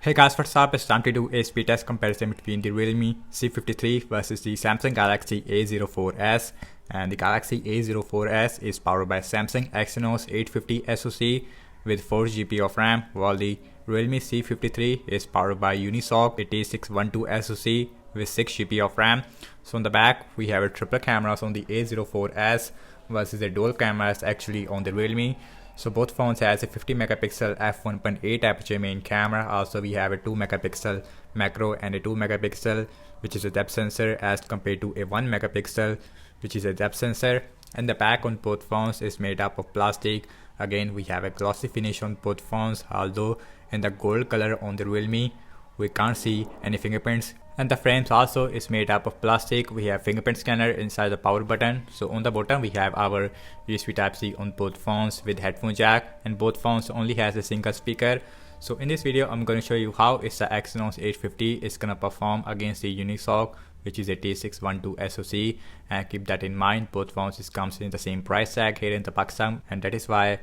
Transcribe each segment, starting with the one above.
Hey guys, what's up? It's time to do a speed test comparison between the Realme C53 versus the Samsung Galaxy A04s. And the Galaxy A04s is powered by Samsung Exynos 850 SoC with 4GB of RAM, while the Realme C53 is powered by Unisoc A0612 SoC with 6GB of RAM. So on the back, we have a triple cameras on the A04s versus the dual cameras actually on the Realme. So both phones has a 50 megapixel f1.8 aperture main camera. Also we have a 2 megapixel macro and a 2 megapixel which is a depth sensor as compared to a 1 megapixel which is a depth sensor. And the back on both phones is made up of plastic. Again, we have a glossy finish on both phones, although in the gold color on the Realme we can't see any fingerprints. And the frames also is made up of plastic. We have fingerprint scanner inside the power button. So on the bottom we have our USB Type-C on both phones with headphone jack, and both phones only has a single speaker. So in this video I'm going to show you how is the Exynos 850 is gonna perform against the Unisoc, which is a T612 SoC. And keep that in mind, both phones comes in the same price tag here in the Pakistan, and that is why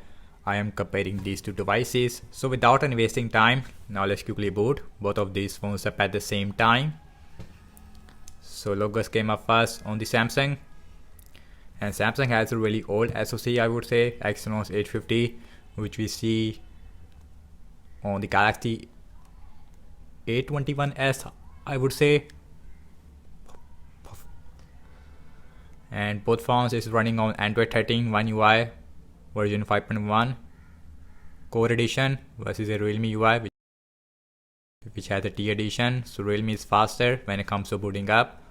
I am comparing these two devices. So without any wasting time, now let's quickly boot both of these phones up at the same time. So logos came up first on the Samsung, and Samsung has a really old SoC, I would say, Exynos 850, which we see on the Galaxy A21s, I would say. And both phones is running on Android 13 One UI version 5.1 Core Edition versus a Realme UI which has a T edition. So Realme is faster when it comes to booting up,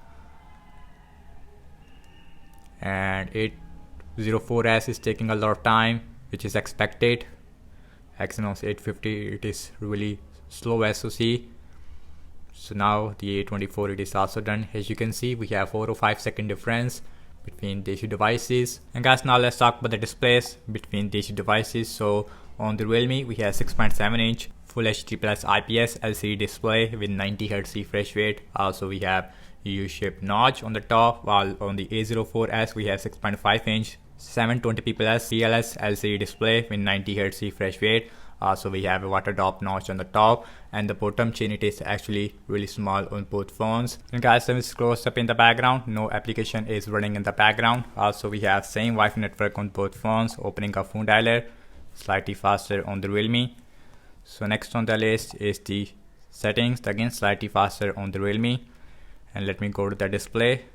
and 804s is taking a lot of time, which is expected. Exynos 850, it is really slow SoC. So now the A24, it is also done. As you can see, we have 4 or 5 second difference between these two devices. And guys, now let's talk about the displays between these two devices. So on the Realme we have 6.7 inch Full HD plus IPS LCD display with 90Hz refresh rate. Also we have U-shaped notch on the top, while on the A04s we have 6.5 inch 720p plus PLS LCD display with 90Hz refresh rate. Also we have a water drop notch on the top, and the bottom chin, it is actually really small on both phones. And guys, let me close up in the background, no application is running in the background. Also we have same Wi-Fi network on both phones, opening a phone dialer, slightly faster on the Realme. So next on the list is the settings, again slightly faster on the Realme. And let me go to the display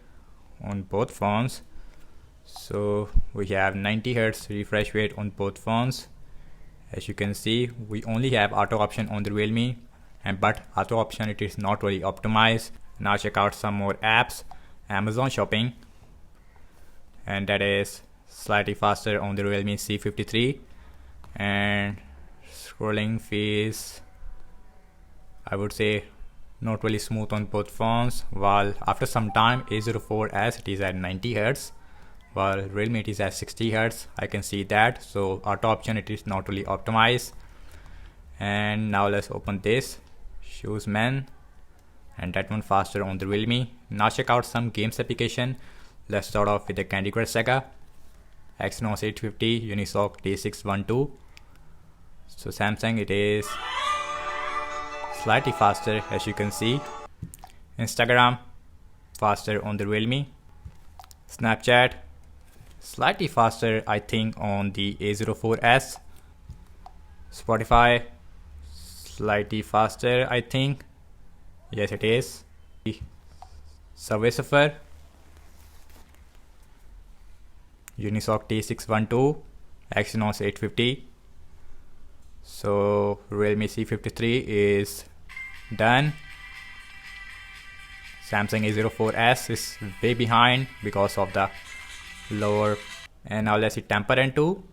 on both phones. So we have 90Hz refresh rate on both phones. As you can see, we only have auto option on the Realme, but auto option, it is not really optimized. Now check out some more apps. Amazon Shopping, and that is slightly faster on the Realme C53. And scrolling fees, I would say not really smooth on both phones, while after some time A04s it is at 90Hz, while Realme it is at 60Hz. I can see that. So auto option, it is not really optimized. And now let's open this Shoes Man, and that one faster on the Realme. Now check out some games application. Let's start off with the Candy Crush Saga, Exynos 850 Unisoc T612. So Samsung, it is slightly faster, as you can see. Instagram faster on the Realme. Snapchat slightly faster, I think, on the A04s. Spotify slightly faster, I think. Yes, it is. Subway Surfer, Unisoc T612, Exynos 850. So Realme C53 is done. Samsung A04s is way behind because of the lower. And now let's see Temper Run 2,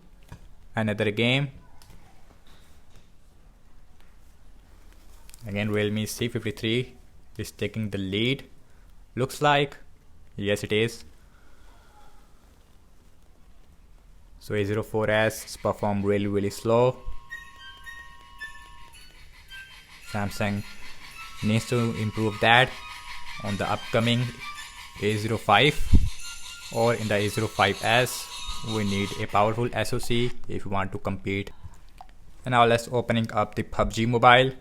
another game. Again, Realme C53 is taking the lead, looks like. Yes, it is. So A04s perform really slow. Samsung needs to improve that on the upcoming A05 or in the A05s. We need a powerful SoC if we want to compete. And now let's opening up the PUBG Mobile.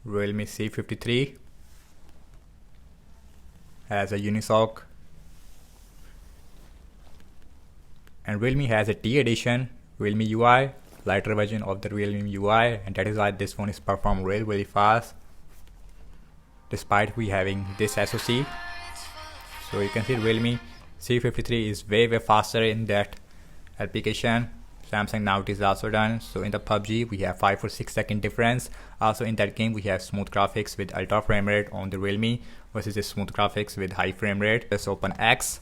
Realme C53 has a Unisoc, and Realme has a T edition Realme UI, lighter version of the Realme UI, and that is why this phone is perform really fast despite we having this SoC. So you can see Realme C53 is way faster in that application. Samsung now it is also done. So in the PUBG we have 5 or 6 second difference. Also in that game we have smooth graphics with ultra frame rate on the Realme versus the smooth graphics with high frame rate. Let's open X.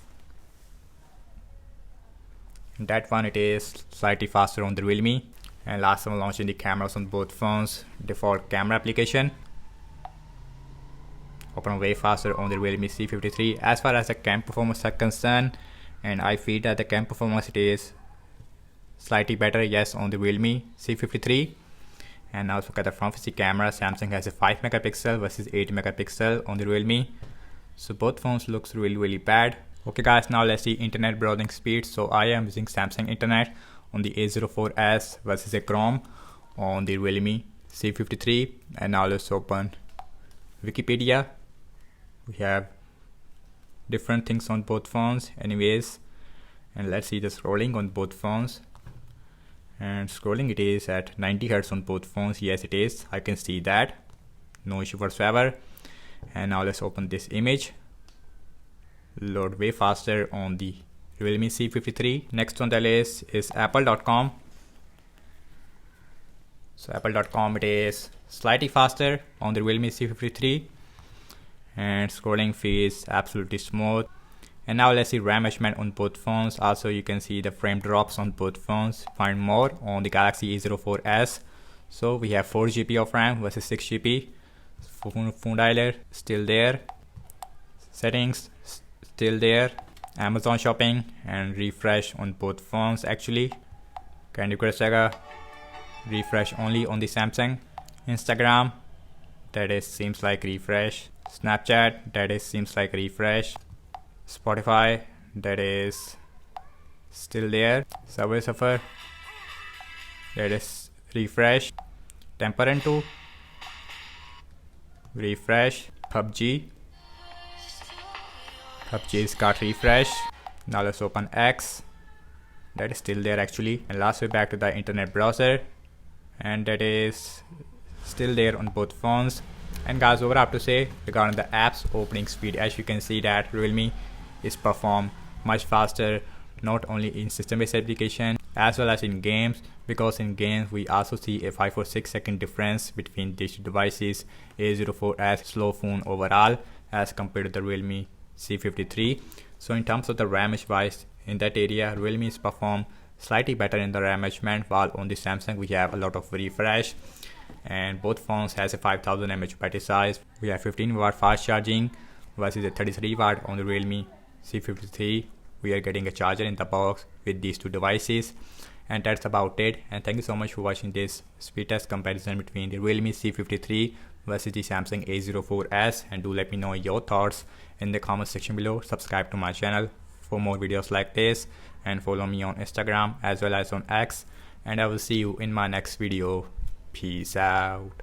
In that one it is slightly faster on the Realme. And last one, launching the cameras on both phones. Default camera application open way faster on the Realme C53 as far as the cam performance are concerned, and I feel that the cam performance it is slightly better, yes, on the Realme C53. And also look at the front facing camera. Samsung has a 5 megapixel versus 8 megapixel on the Realme. So both phones looks really bad. Okay guys, now let's see internet browsing speed. So I am using Samsung internet on the A04s versus a Chrome on the Realme C53. And now let's open Wikipedia. We have different things on both phones anyways, and let's see the scrolling on both phones. And scrolling it is at 90 Hz on both phones. Yes, it is. I can see that, no issue whatsoever. And now let's open this image. Load way faster on the Realme C53. Next on the list is apple.com. So apple.com it is slightly faster on the Realme C53, and scrolling feels absolutely smooth. And now let's see RAM measurement on both phones. Also you can see the frame drops on both phones. Find more on the Galaxy A04s. So we have 4 GB of RAM versus 6 GB. Phone dialer still there. Settings still there. Amazon shopping and refresh on both phones actually. Candy Crush Saga refresh only on the Samsung. Instagram, that is seems like refresh. Snapchat, that is seems like refresh. Spotify, that is still there. Subway Surfer, that is refresh. Temperance 2, refresh. PUBG is got refresh. Now let's open X, that is still there actually. And last we're back to the internet browser, and that is still there on both phones. And guys, over I have to say regarding the apps opening speed, as you can see that Realme is perform much faster, not only in system based application as well as in games, because in games we also see a 5 or 6 second difference between these two devices. A04s slow phone overall as compared to the Realme C53. So in terms of the RAM wise, in that area Realme is perform slightly better in the RAM management, while on the Samsung we have a lot of refresh. And both phones has a 5000 mAh battery size. We have 15 watt fast charging versus a 33 watt on the Realme C53. We are getting a charger in the box with these two devices. And that's about it. And thank you so much for watching this speed test comparison between the Realme C53 versus the Samsung A04s. And do let me know your thoughts in the comment section below. Subscribe to my channel for more videos like this, and follow me on Instagram as well as on X. And I will see you in my next video. Peace out.